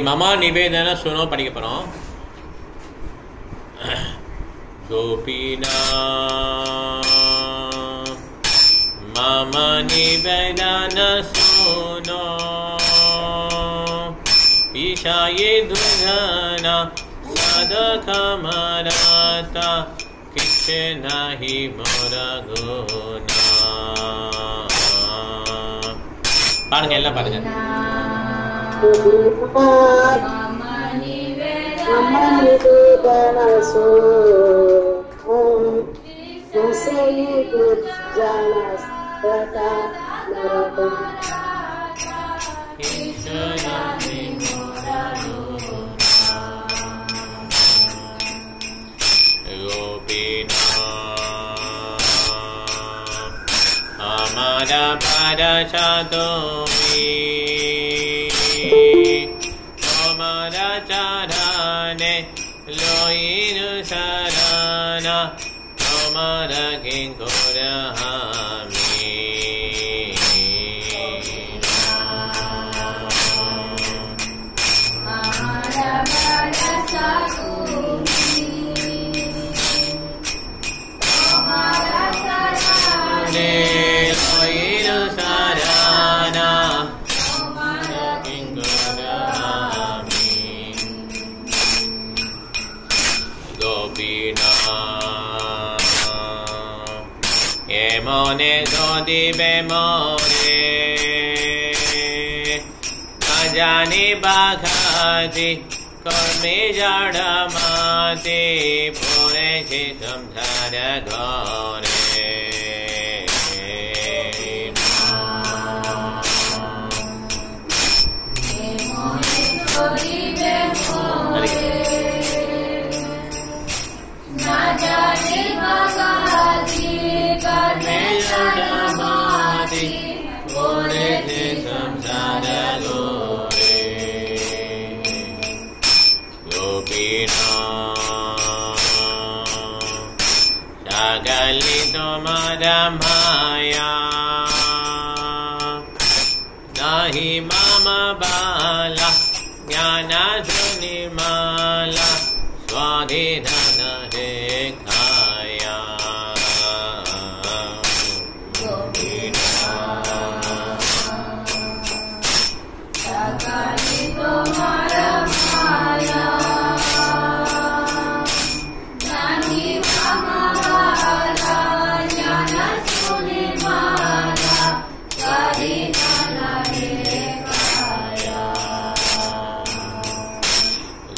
मम निवेदन सुनो படிக்க போறோம். गोपीना मम निवेदन सुनो ईशाये दुधना सदकमरता किछ नहीं मोर गुना. பாருங்க எல்லாம் பாருங்க. मम निवेदन सुनो ईशाये दुधना सदकमरता किछ नहीं मोर गुना. गोपीना हमारा भरसा तुम्ही हमारा चरणे लोईनु शरणा हमारा किंकुर हामी. हमारा भरसा तुम्ही हमारा चरणे लोईनु शरणा हमारा किंकुर हामी. गोपीना ये मने दिबे मोरे न जानी बाघाती कर्मे जड़माती पोरे छे संसार घरे. गली तुम्हारा माया नहीं मामा बाला ज्ञान सुनिमाला स्वाधीन है खाया.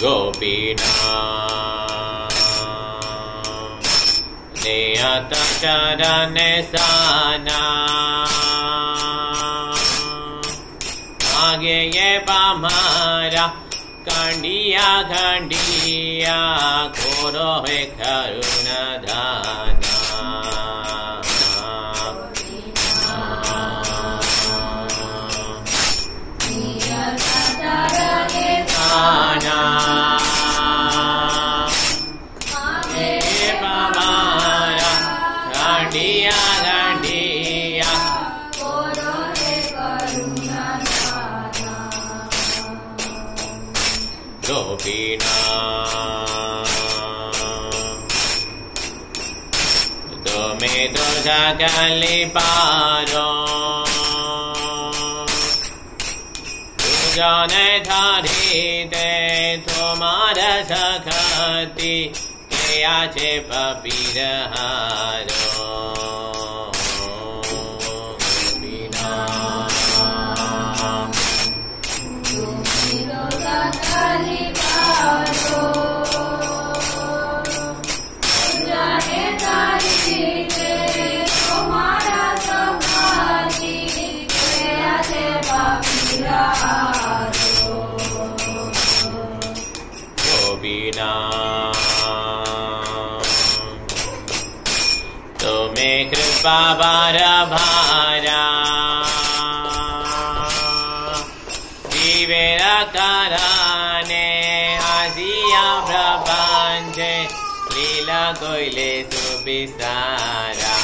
गोपीना नियत चरण साना आगे ये पामारा कंडिया खंडिया खोरो है करुण दाना. गोपीना तुम्हें तो जगली पारो जाने धारी दे तुम्हारा सखती के आचे पपीर हारो. तुम्हें कृपा बारा भारा जीवेरा कराने आजिया प्रपंच लीला कोइले सुबिसारा.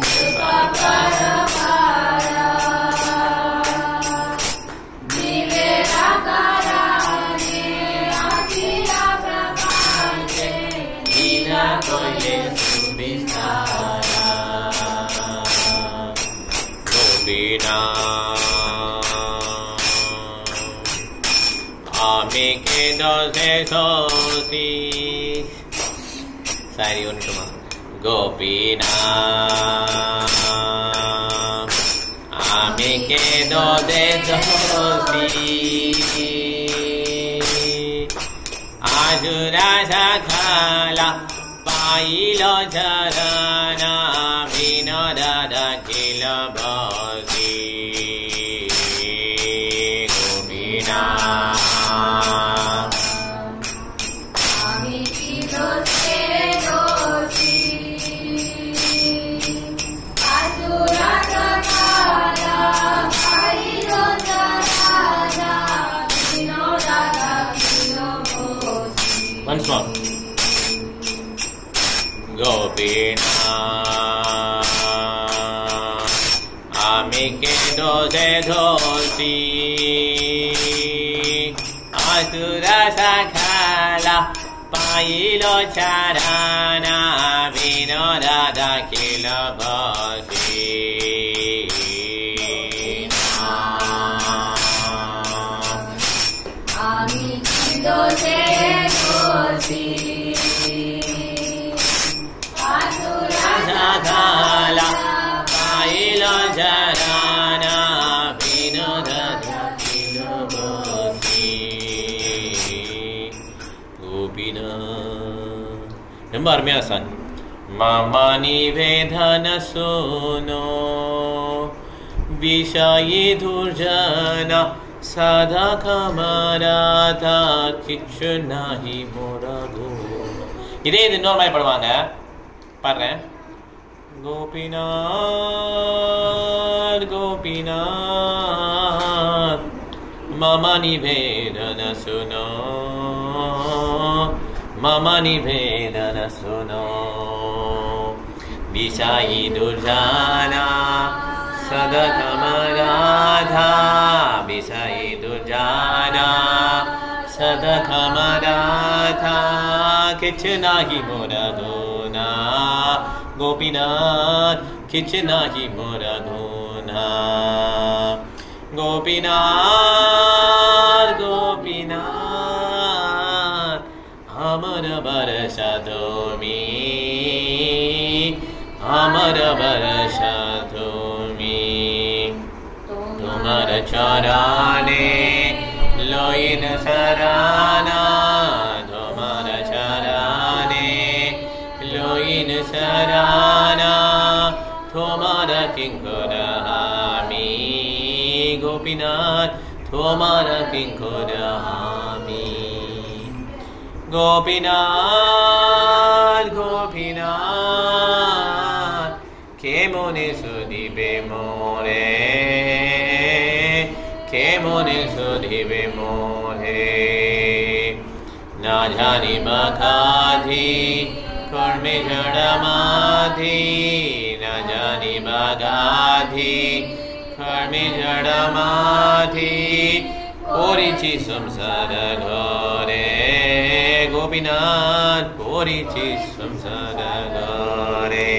कृपा Ami ke doze soti. Sari untuma. Gopina. Ami ke doze soti. Ajura sakhala pailo charana vinoda dakila basi. Gopina. Once more. Gopina. Amike doze dosi. Asura sakhala pailo charana vinoda dakila basi. Doze dosi. Asura sakhala pailo charana vinoda dakila basi. Gopina. ரொம்ப அருமையா song. மாமா நிவேதன சுனோ விஷாயி துர்ஜனா சதா கமராதா கிச்சு நாஹி மோரகு. இதே இது இன்னொரு மாதிரி பாடுவாங்க. பாடுறேன். கோபிநாத் கோபிநாத் மாமா நிவேதன சுனோ Mama nivedana suno Vishayi durjana Sadakamadadha Vishayi durjana Sadakamadadha Kichnahi moraduna Gopinath Kichnahi moraduna Gopinath Gopinath Amara barashatumi Amara barashatumi Tumara charane Loin sarana Tumara charane Loin sarana Tumara kinkodahami Gopinath Tumara kinkodahami Gopinath, Gopinath, Kemone sudibe more, Kemone sudibe more, Najani Bhagadi, Karme Jadamadhi, Najani Bhagadi, Karme Jadamadhi, Orichi samsara gore. Gopinath Porichi samsara gore.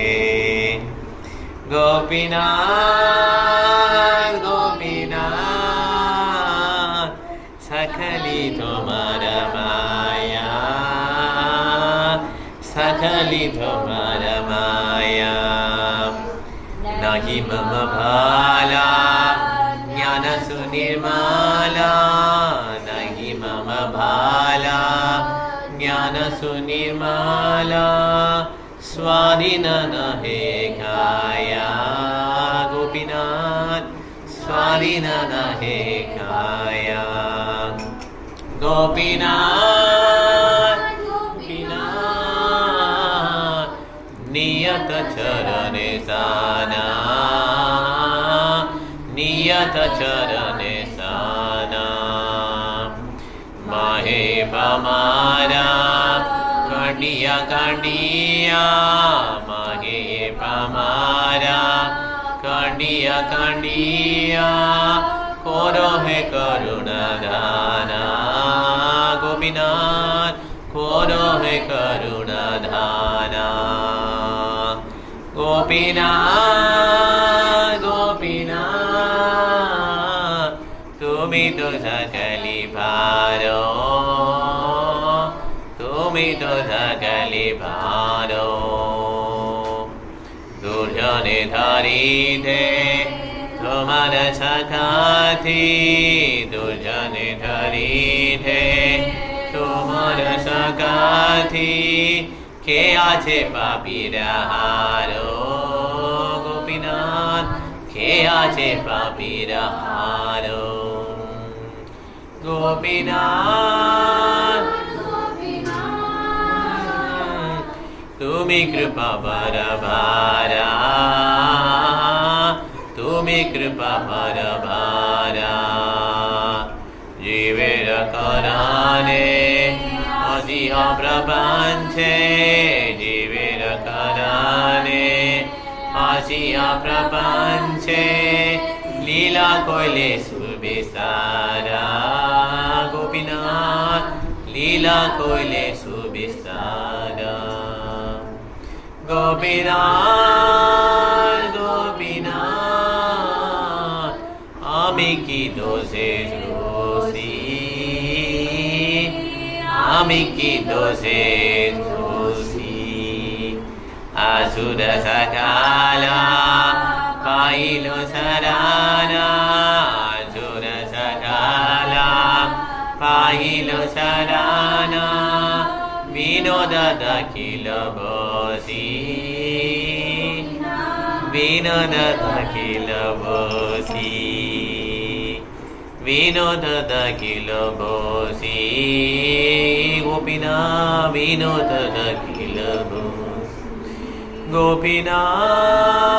Gopinath Gopinath Sakhali tomara maya Sakhali tomara maya Nahi mama bhala Jnana sunirmala Nahi mama bhala Jnana sunirmala Swadhina nahe kaya Gopinath Swadhina nahe kaya Gopinath Gopinath Niyata charane sana Niyata charane sana Mahe pamara Kandiya kandiya Mahe pamara Kandiya kandiya Koro he karuna dhana Gopinath Koro he karuna dhana Gopinath Gopinath तो सकली भारो তুমি তো সকলি ভারো দুর্জনে ধরিতে তোমার সাথী দুর্জনে ধরিতে তোমার সাথী কে আছে পাপীরা হারো গোপীনাথ কে আছে পাপীরা হারো গোপীনাথ তুমি কৃপা বরভারা তুমি কৃপা বরভারা জীবের করণে অসিহ প্রপঞ্চে জীবের করণে অসিহ প্রপঞ্চে লীলা কইলে সুবিস্তারা গোপীনাথ লীলা কইলে সুবিস্তারা গোপীনাথ গোপীনাথ আমি কি দোষে দোষী আমি কি দোষে দোষী আসুর সকালা পাইল সরানা আসুর সকালা পাইল সরানা বিনোদ দাখিল বসি বিনোদ দাখিল বসি বিনোদ দাখিল বসি গোপীনাথ বিনোদ দাখিল বসি গোপীনাথ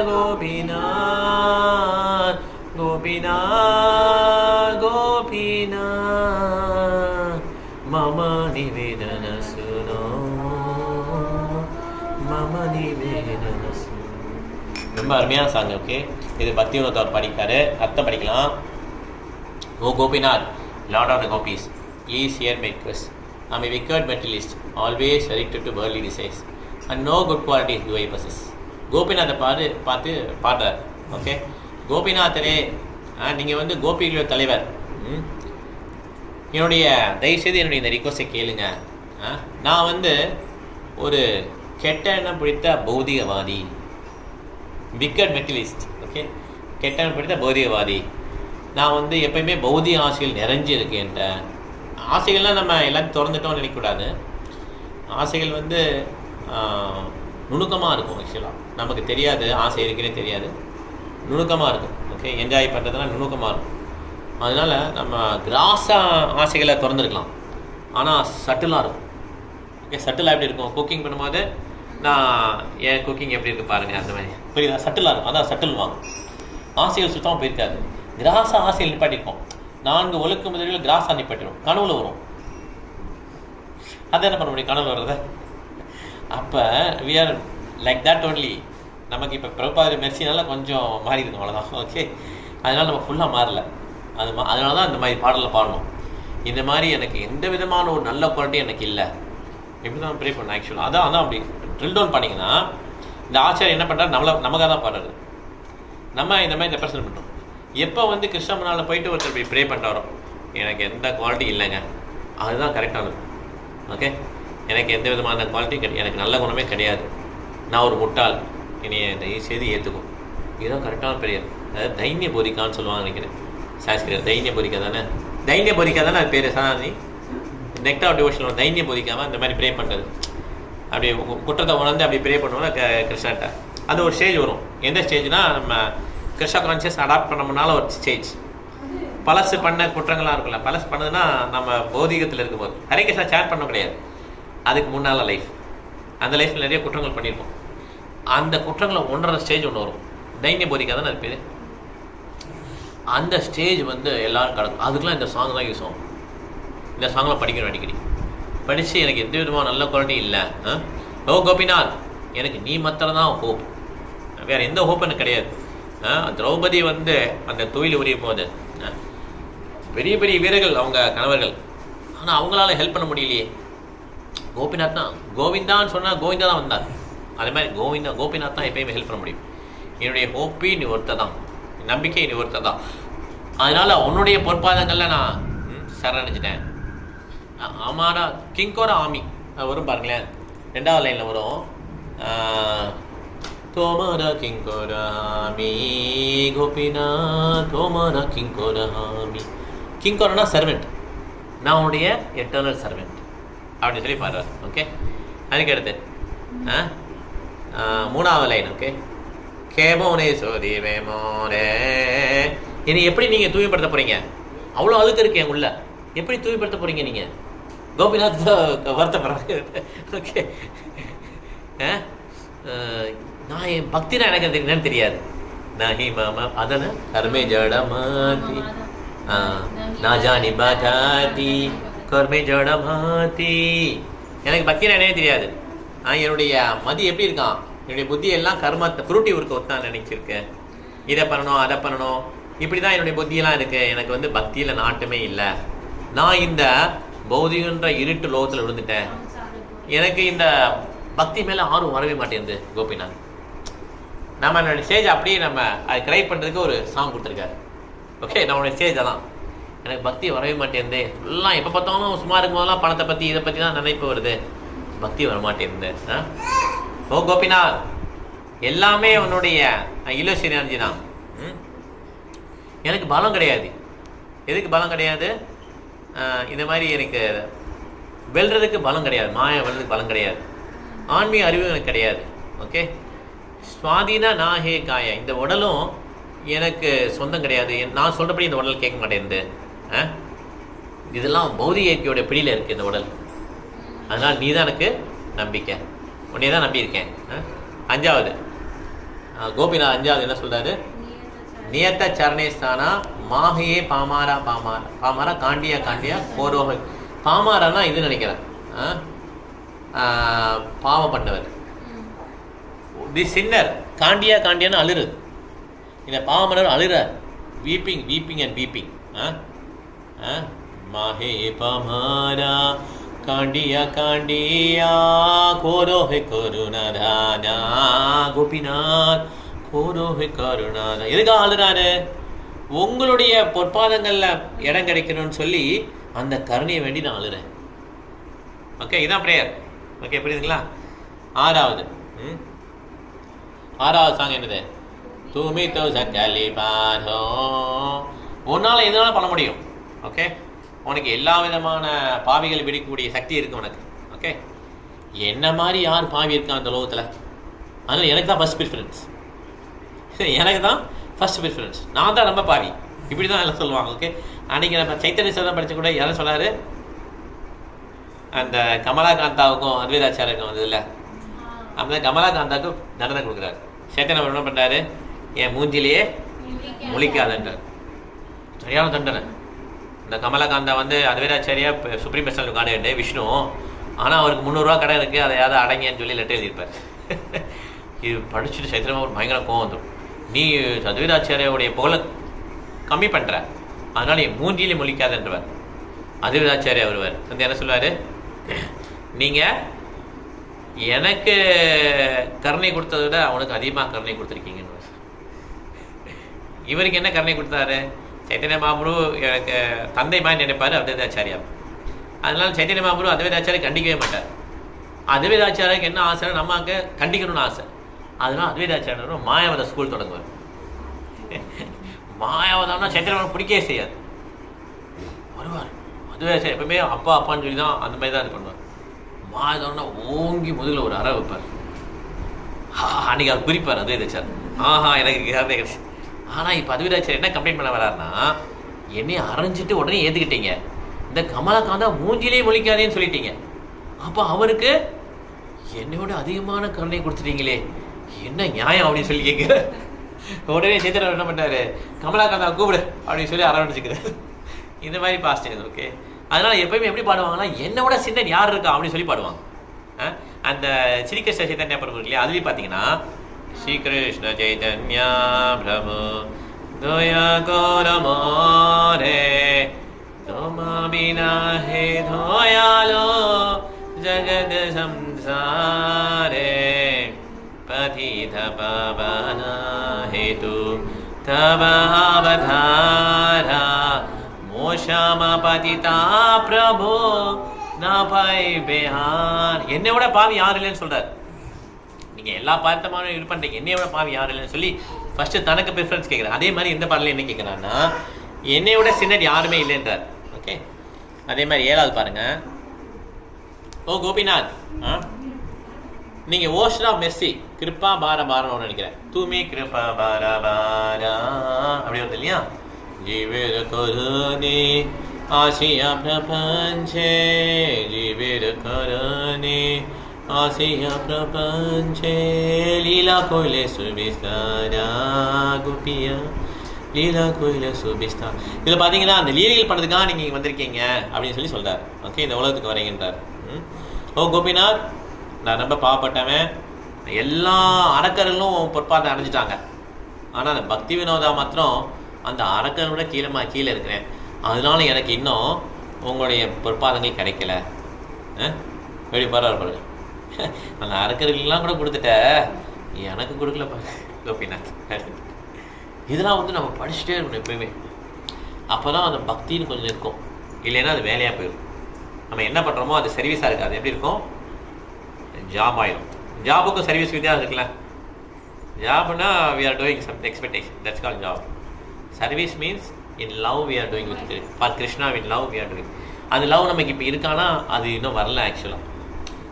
গোপীনাথ গোপীনাথ গোপীনাথ মম নিবেদন শুনো மம நிவேதன ரொம்ப அருமையான சாங். ஓகே, இது பக்தியோதவர் படிக்காரு, அர்த்தம் படிக்கலாம். Oh Gopinath, lord of the Gopis, please hear my request. I'm a wicked materialist, always addicted to worldly desires and no good qualities do I possess. கோபிநாத்தை பார்த்து பாடுறார். ஓகே, கோபிநாதரே, நீங்கள் வந்து கோபிகளோட தலைவர், என்னுடைய தயவுசெய்து என்னுடைய இந்த ரிக்வெஸ்ட்டை கேளுங்க. நான் வந்து ஒரு கெட்ட எண்ணம் பிடித்த பௌதிகவாதி, விக்கட் மெட்டலிஸ்ட். ஓகே, கெட்ட எண்ணம் பிடித்த பௌதிகவாதி. நான் வந்து எப்பயுமே பௌதிக ஆசைகள் நிறைஞ்சு இருக்கேன்ட்ட. ஆசைகள்லாம் நம்ம எல்லாத்தையும் திறந்துட்டோம்னு நினைக்கக்கூடாது. ஆசைகள் வந்து நுணுக்கமாக இருக்கும். ஆக்சுவலாக நமக்கு தெரியாது ஆசை இருக்குன்னே தெரியாது, நுணுக்கமாக இருக்கும். ஓகே, என்ஜாய் பண்ணுறதுலாம் நுணுக்கமாக இருக்கும். அதனால் நம்ம கிராஸாக ஆசைகளை திறந்துருக்கலாம், ஆனால் சட்டிலாக இருக்கும். ஓகே, சட்டிலாக எப்படி இருக்கும்? குக்கிங் பண்ணும்போது நான் என் குக்கிங் எப்படி இருக்குது பாருங்கள், அந்த மாதிரி புரியுதா? சட்டிலாக இருக்கும், அதான் சட்டில் வாங்க. ஆசைகள் சுத்தமாக போயிருக்காது. கிராஸாக ஆசைகள் நிப்பாட்டிருப்போம். 4 ஒழுக்க முதலில் கிராஸாக நிப்பாட்டிடும், கனவுல வரும். அதை என்ன பண்ண முடியும், கனவுல வர்றத? அப்போ we are like that only. நமக்கு இப்போ பிரபாதிரி மெர்சினால கொஞ்சம் மாறி இருக்கும், அவ்வளோதான். ஓகே, அதனால் நம்ம ஃபுல்லாக மாறல. அதனால தான் இந்த மாதிரி பாடலில் பாடணும். இந்த மாதிரி எனக்கு எந்த விதமான ஒரு நல்ல குவாலிட்டி எனக்கு இல்லை, எப்படி தான் ப்ரே பண்ணேன். ஆக்சுவலாக அதான் அப்படி ட்ரில் டவுன் பண்ணிங்கன்னா இந்த ஆச்சாரியர் என்ன பண்ணுறாரு, நமக்காக தான் பாடுறாரு. நம்ம இந்த மாதிரி ரெப்ரசன்ட் பண்ணுறோம். எப்போ வந்து கிருஷ்ண மனால போயிட்டு ஒருத்தர் இப்படி ப்ரே பண்ணுறாரோ, எனக்கு எந்த குவாலிட்டி இல்லைங்க, அதுதான் கரெக்டானது. ஓகே, எனக்கு எந்த விதமான குவாலிட்டி எனக்கு நல்ல குணமே கிடையாது, நான் ஒரு முட்டாள், என்னைய செய்தி ஏற்றுக்கும், இதுதான் கரெக்டான பெரியர். அதாவது தைன்ய போதிக்கான்னு சொல்லுவாங்க நினைக்கிறேன், சாஸ்திரியர். தைன்ய போதிக்கா தானே, தைன்ய போதிக்கா தானே அது பேர். சாதாரணி நெக்ட் ஆஃப் டிவோஷனல் தைன்ய போதிக்காமல் இந்த மாதிரி ப்ரே பண்ணுறது, அப்படி குற்றத்தை உணர்ந்து அப்படி ப்ரே பண்ணுவோம்னா கிருஷ்ணாட்ட. அது ஒரு ஸ்டேஜ் வரும். எந்த ஸ்டேஜ்னா, நம்ம கிருஷ்ணா கான்சியஸ் அடாப்ட் பண்ணோம்னால ஒரு ஸ்டேஜ். பழசு பண்ண குற்றங்கள்லாம் இருக்குல்ல, பழசு பண்ணதுன்னா நம்ம பௌதிகத்தில் இருக்கும்போது ஹரே கிருஷ்ணா சேட் பண்ண கிடையாது, அதுக்கு முன்னால் லைஃப், அந்த லைஃப்பில் நிறைய குற்றங்கள் பண்ணியிருப்போம். அந்த குற்றங்களை ஒன்றரை ஸ்டேஜ் ஒன்று வரும், தைன்ய போதிக்கா தானே அது பேர். அந்த ஸ்டேஜ் வந்து எல்லோரும் கிடக்கும். அதுக்கெலாம் இந்த சாங் தான் யூஸ் ஆகும். இந்த சாங்லாம் படிக்கணும் அடிக்கடி. படித்து எனக்கு எந்த விதமாக நல்ல குவாலிட்டி இல்லை. ஓ கோபிநாத், எனக்கு நீ மாத்திரம் தான் ஹோப், வேறு எந்த ஹோப் எனக்கு கிடையாது. திரௌபதி வந்து அந்த தொழில் உரியும் போது பெரிய பெரிய வீரர்கள் அவங்க கணவர்கள், ஆனால் அவங்களால ஹெல்ப் பண்ண முடியலையே. கோபிநாத் தான், கோவிந்தான்னு சொன்னால் கோவிந்தா தான் வந்தார். அதே மாதிரி கோபிநாத் தான் எப்பயுமே ஹெல்ப் பண்ண முடியும். என்னுடைய ஹோப்பி நீ ஒருத்த தான், நம்பிக்கை நீ ஒருத்த தான். அதனால உன்னுடைய பொற்பாதங்கள்ல நான் சரணடைஞ்சிட்டேன். ஆமாடா கிங்கோர ஆமி வரும் பாருங்களேன், 2வது லைன்ல வரும். தோமாரா கிங்கோராமி கோபினா தோமாரா கிங்கோராமி. கிங்கோரனா சர்வெண்ட், நான் உன்னுடைய எட்டர்னல் சர்வெண்ட் அப்படின்னு சொல்லி பாடுறார். ஓகே, அதுக்கு அடுத்து 3வது லைன். ஓகே, கேமோனே சோதி வேமோனே. இனி எப்படி நீங்க தூய்மைப்படுத்த போறீங்க? அவ்வளோ அழுக்கு இருக்கு என் உள்ள, எப்படி தூய்மைப்படுத்த போறீங்க நீங்க? கோபிநாத் வருத்தப்படுறாங்க. ஓகே, நான் என் பக்தினா எனக்கு அது என்னன்னு தெரியாது. நாஹி மாமா அதன கர்மே ஜடமாதி நான் ஜானி பாகாதி கர்மே ஜடமாதி. எனக்கு பக்தினா என்னே தெரியாது. என்னுடைய மதி எப்படி இருக்கான், என்னுடைய புத்தி எல்லாம் கர்மத்தை ஃப்ரூட்டி ஒர்க் ஒத்தான் நினைச்சிருக்கேன். இதை பண்ணணும் அதை பண்ணணும், இப்படிதான் என்னுடைய புத்தியெல்லாம் இருக்கு. எனக்கு வந்து பக்தியில நாட்டுமே இல்லை. நான் இந்த பௌதிகன்ற இருட்டு லோகத்தில் விழுந்துட்டேன். எனக்கு இந்த பக்தி மேல ஆர்வம் வரவே மாட்டேங்குது கோபிநாத். நம்ம என்னோட ஸ்டேஜ் அப்படியே நம்ம அதை கிரைப் பண்றதுக்கு ஒரு சாங் கொடுத்துருக்காரு. ஓகே, நம்மளுடைய ஸ்டேஜ் அதான். எனக்கு பக்தி வரவே மாட்டேங்குது. எல்லாம் எப்போ பார்த்தாலும் சும்மா இருக்கும் போதெல்லாம் பணத்தை பத்தி இதை பத்தி தான் நினைப்பு வருது, பக்தி வர மாட்டேங்குது. ஓ கோபிநாத், எல்லாமே உன்னுடைய இல்லூஷன் எனர்ஜி தான். எனக்கு பலம் கிடையாது. எதுக்கு பலம் கிடையாது? இந்த மாதிரி எனக்கு வெல்றதுக்கு பலம் கிடையாது, மாயா வெல்றதுக்கு பலம் கிடையாது, ஆன்மீக அறிவு எனக்கு கிடையாது. ஓகே, சுவாதீனா நாஹே காய, இந்த உடலும் எனக்கு சொந்தம் கிடையாது. நான் சொல்றபடி இந்த உடல் கேட்க மாட்டேங்குது. இதெல்லாம் பௌதிக இயற்கையோட பிடியில இருக்கு இந்த உடல். அதனால நீ தான் எனக்கு நம்பிக்கை, உன்னையே தான் நம்பியிருக்கேன். 5வது கோபிநாத் 5வது என்ன சொல்றாரு? நியத்த சரணேஸ்தானா மாஹையே பாமாரா பாமாரா. பாமாரா காண்டியா காண்டியா கோரோக. பாமாரானா இது நினைக்கிறேன் பாவம் பண்ணவர். தி சின்னர் காண்டியா காண்டியான்னு அழுறு. இந்த பாவம் பண்ணவர் அழுறார். Weeping weeping and weeping. மாஹே பாமாரா காண்டியா காண்டியா கோரோஹே கருணாதானா. கோபிநாத் கோரோஹே கருணாதா. எதுக்காக அழுறாரு? உங்களுடைய பொற்பாதங்கள்ல இடம் கிடைக்கணும்னு சொல்லி அந்த கருணையை வேண்டி நான் அழுறேன். ஓகே, இதான் பிரேயர். ஓகே, புரியுதுங்களா? 6வது சாங் என்னது? தூமி தோ சக்கலி பாதோ. உன்னால எதுனாலும் பண்ண முடியும். ஓகே, உனக்கு எல்லா விதமான பாவிகளை பிடிக்கக்கூடிய சக்தி இருக்கு உனக்கு. ஓகே, என்ன மாதிரி யார் பாவி இருக்கா அந்த லோகத்துல? அதனால எனக்கு தான் ஃபர்ஸ்ட் ப்ரிஃபரன்ஸ். எனக்கு தான் ஃபர்ஸ்ட் ப்ரிஃபரன்ஸ். நான் தான் ரொம்ப பாவி, இப்படி தான் எல்லாம் சொல்லுவாங்க. ஓகே, அன்னைக்கு நம்ம சைத்தன்ய சதம் படிச்சு கூட யாரும் சொன்னாரு, அந்த கமலாகாந்தாவுக்கும் அத்வைதாச்சாரியருக்கும் வந்ததுல, அந்த கமலாகாந்தாவுக்கும் தண்டனை கொடுக்குறாரு. சைத்தன்யம் என்ன பண்றாரு? என் மூஞ்சிலேயே முழிக்காதுன்றார். சரியான தண்டனை. இந்த கமலகாந்தா வந்து Advaitacharya supreme personal card Vishnu, ஆனால் அவருக்கு 300 ரூபா கடை இருக்கு, அதை யாராவது அடங்கின்னு சொல்லி லெட்டர் எழுதியிருப்பார். இது படிச்சுட்டு சைத்தன்யம் ஒரு பயங்கர கோவம் வந்துடும். நீ அத்வைதாச்சாரியாவுடைய புகழை கம்மி பண்ற, அதனால என் மூஞ்சியிலே முழிக்காதுன்றவர். அத்வைதாச்சாரியா வருவார் வந்து என்ன சொல்லுவாரு? நீங்க எனக்கு கருணை கொடுத்ததை விட அவனுக்கு அதிகமாக கருணை கொடுத்துருக்கீங்கன்னு. இவருக்கு என்ன கருணை கொடுத்தாரு? சைத்தன்ய மகாபிரபு எனக்கு தந்தை மாதிரி நினைப்பாரு அத்வைதாச்சாரியா. அதனால சைத்தன்ய மகாபிரபு அத்வைதாச்சாரியை கண்டிக்கவே மாட்டார். அத்வைதாச்சாரியாருக்கு என்ன ஆசை? நம்மக்கு கண்டிக்கணும்னு ஆசை. அதனால அத்வைதாச்சாரியர் மாயாவத ஸ்கூல் தொடங்குவார். மாயாவதம்னா சைத்தன்ய பிடிக்கவே செய்யாது. வருவார் அத்வைதாச்சாரியர் எப்பவுமே அப்பா அப்பான்னு சொல்லி தான் அந்த மாதிரி தான் இது பண்ணுவார். மாயாவதம்னா ஓங்கி முதுகில் ஒரு அறை வைப்பார். அன்னைக்கு அவர் குறிப்பார் அத்வைதாச்சாரியர். எனக்கு கிடைச்சு. ஆனால் இப்போ அத்வைதாச்சாரியர் என்ன கம்ப்ளைண்ட் பண்ண வராருன்னா, என்னைய அரைஞ்சிட்டு உடனே ஏற்றுக்கிட்டீங்க, இந்த கமலகாந்தா மூஞ்சிலே முழிக்காதேன்னு சொல்லிட்டீங்க, அப்போ அவருக்கு என்னையோட அதிகமான கருணை கொடுத்துட்டீங்களே, என்ன நியாயம் அப்படின்னு சொல்லி கேட்குற. உடனே சேத்தனர் என்ன பண்ணாரு? கமலாகாந்தா கூப்பிடு அப்படின்னு சொல்லி அரவணைச்சுக்கிறாரு. இந்த மாதிரி பாஸ்டர். ஓகே, அதனால எப்பயுமே எப்படி பாடுவாங்கன்னா, என்னோட சின்ன யார் இருக்கா அப்படின்னு சொல்லி பாடுவாங்க. அந்த ஸ்ரீகிருஷ்ண சைத்தன்யா பிரபு இல்லையா, அதுலேயும் பார்த்தீங்கன்னா ஸ்ரீகிருஷ்ண சைதன்யா பிரபு தோயா கோரமோரே தோமா பினா ஹே தோயாலோ ஜகத் சம்சாரே पतित पावन हेतु तव अवतार க்ஷமா பதிதா பிரபு நாபை பெஹார். என்னை விட பாவி யாரும் இல்லைன்னு சொல்றாரு. நீங்க எல்லா பார்த்தமான இது பண்றீங்க, என்னை விட பாவி யாரும் இல்லைன்னு சொல்லி ஃபர்ஸ்ட் தனக்கு ப்ரிஃபரன்ஸ் கேட்கிறார். அதே மாதிரி இந்த பாடல என்ன கேட்கிறான்னா, என்னை விட சின்னர் யாருமே இல்லைன்றார். ஓகே, அதே மாதிரி 7வது பாருங்க. ஓ கோபிநாத், நீங்க ஓஷன் ஆஃப் மெர்சி கிருப்பா பார பாரன்னு நினைக்கிறேன். தூமே கிருப்பா பார பாரா அப்படி வருது இல்லையா? ஜீவிர கருணே ஆசியா பிரபஞ்சே, ஜீவிர கருணே ஆசியா பிரபஞ்சே, லீலா கோயிலே சுபிஸ்தாரா கோபியா, லீலா கோயில சுபிஸ்தா. இதில் பார்த்தீங்கன்னா அந்த லீலைகள் பண்ணுறதுக்காக நீங்கள் வந்திருக்கீங்க அப்படின்னு சொல்லி சொல்கிறார். ஓகே, இந்த உலகத்துக்கு வரீங்கன்றார். ஓ கோபிநாத், நான் ரொம்ப பாவப்பட்டவன், எல்லா அரக்கர்களும் பொற்பாதை அடைஞ்சிட்டாங்க, ஆனால் அந்த பக்தி வினோதா மாத்திரம் அந்த அரக்கர்களோட கீழே இருக்கிறேன். அதனால எனக்கு இன்னும் உங்களுடைய பொற்பாதங்கள் கிடைக்கல. எப்படி பரவாயில்ல, அந்த அரக்கர்கள்லாம் கூட கொடுத்துட்ட, எனக்கு கொடுக்கல கோபிநாத். இதெல்லாம் வந்து நம்ம படிச்சுட்டே இருக்கணும் எப்பயுமே. அப்போ தான் அந்த பக்தின்னு கொஞ்சம் இருக்கும், இல்லைன்னா அது வேலையாக போயிடும். நம்ம என்ன பண்ணுறோமோ அது சர்வீஸாக இருக்காது. எப்படி இருக்கும்? ஜாப் ஆயிடும். ஜாபுக்கும் சர்வீஸ் வித்தியாசம் இருக்குல்ல. Jaffna we are doing some expectation, that's called job. Service means in love we are doing with for Krishna, in love we are doing. அது லவ் நமக்கு இப்போ இருக்கானா அது இன்னும் வரல ஆக்சுவலாக.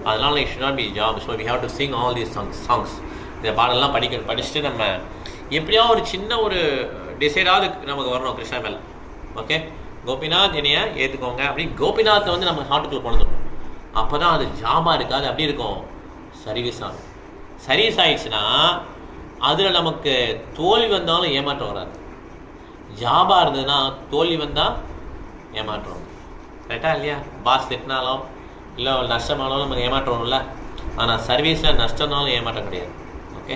அதனால it should not be job, so we have to sing all these songs. இந்த பாடலாம் படிச்சுட்டு நம்ம எப்படியா ஒரு சின்ன ஒரு டிசைடாவது நமக்கு வரணும் கிருஷ்ணா மேலே. ஓகே, கோபிநாத் என்னைய ஏற்றுக்கோங்க அப்படின்னு கோபிநாத்தை வந்து நம்ம ஹார்ட்டுக்குள்ளே கொண்டு வரணும். அப்போ தான் அது ஜாபாக இருக்காது, அப்படி இருக்கும் சர்வீஸ் ஆகும். சர்வீஸ் ஆயிடுச்சுன்னா அதில் நமக்கு தோல்வி வந்தாலும் ஏமாற்றம் வராது. ஜாபாக இருந்ததுன்னா தோல்வி வந்தால் ஏமாற்றம். கரெக்டாக இல்லையா? பாஸ் திட்டினாலும் இல்லை நஷ்டமானாலும் நமக்கு ஏமாற்றம் வரும்ல. ஆனால் சர்வீஸில் நஷ்டம்னாலும் ஏமாற்றம் கிடையாது. ஓகே,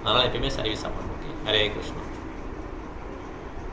அதனால் எப்பயுமே சர்வீஸாக பண்ணணும். ஓகே, ஹரே கிருஷ்ணா.